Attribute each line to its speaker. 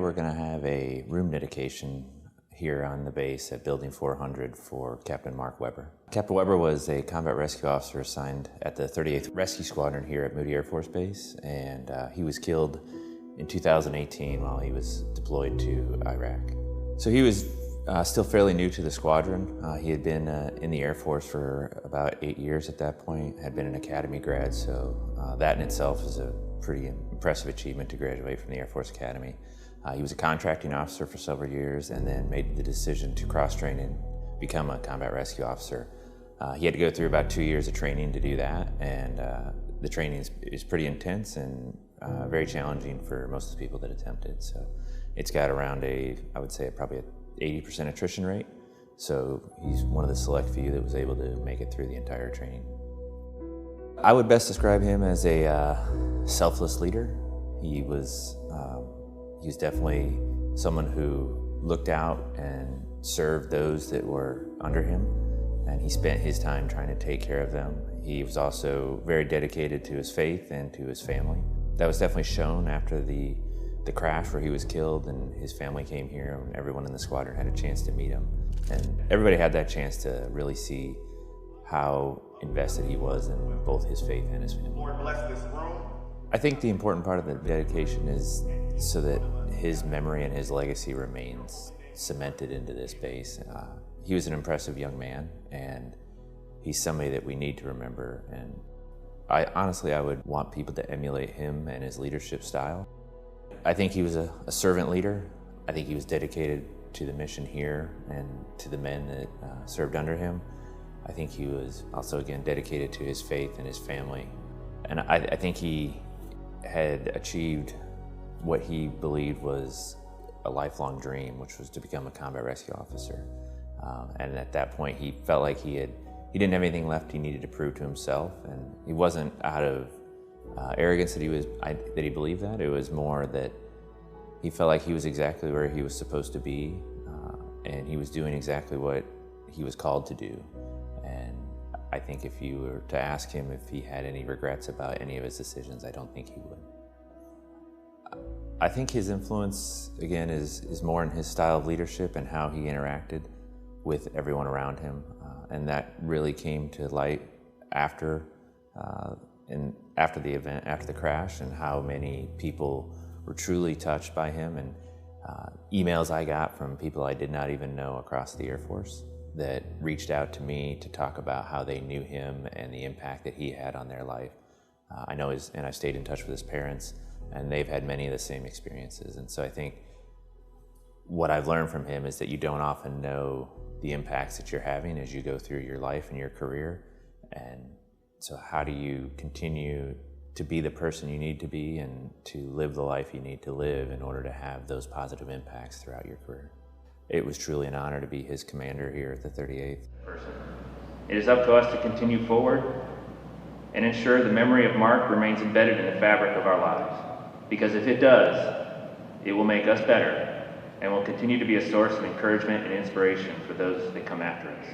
Speaker 1: We're going to have a room dedication here on the base at Building 400 for Captain Mark Weber. Captain Weber was a combat rescue officer assigned at the 38th Rescue Squadron here at Moody Air Force Base, and he was killed in 2018 while he was deployed to Iraq. So he was still fairly new to the squadron. He had been in the Air Force for about 8 years at that point, had been an academy grad, so that in itself is a pretty impressive achievement to graduate from the Air Force Academy. He was a contracting officer for several years and then made the decision to cross-train and become a combat rescue officer. He had to go through about 2 years of training to do that, and the training is pretty intense and very challenging for most of the people that attempt it. So it's got around I would say probably an 80% attrition rate. So he's one of the select few that was able to make it through the entire training. I would best describe him as a selfless leader. He was definitely someone who looked out and served those that were under him, and he spent his time trying to take care of them. He was also very dedicated to his faith and to his family. That was definitely shown after the crash where he was killed, and his family came here and everyone in the squadron had a chance to meet him. And everybody had that chance to really see how invested he was in both his faith and his family.
Speaker 2: Lord bless this room.
Speaker 1: I think the important part of the dedication is so that his memory and his legacy remains cemented into this base. He was an impressive young man, and he's somebody that we need to remember. And honestly, I would want people to emulate him and his leadership style. I think he was a servant leader. I think he was dedicated to the mission here and to the men that served under him. I think he was also, again, dedicated to his faith and his family. And I think he had achieved what he believed was a lifelong dream, which was to become a combat rescue officer. And at that point, he felt like he didn't have anything left he needed to prove to himself, and he wasn't out of arrogance that he believed that. It was more that he felt like he was exactly where he was supposed to be, and he was doing exactly what he was called to do. And I think if you were to ask him if he had any regrets about any of his decisions, I don't think he would. I think his influence, again, is more in his style of leadership and how he interacted with everyone around him. And that really came to light after the event, after the crash, and how many people were truly touched by him. And emails I got from people I did not even know across the Air Force that reached out to me to talk about how they knew him and the impact that he had on their life. I know and I stayed in touch with his parents, and they've had many of the same experiences. And so I think what I've learned from him is that you don't often know the impacts that you're having as you go through your life and your career. And so how do you continue to be the person you need to be and to live the life you need to live in order to have those positive impacts throughout your career? It was truly an honor to be his commander here at the 38th.
Speaker 3: It is up to us to continue forward and ensure the memory of Mark remains embedded in the fabric of our lives. Because if it does, it will make us better and will continue to be a source of encouragement and inspiration for those that come after us.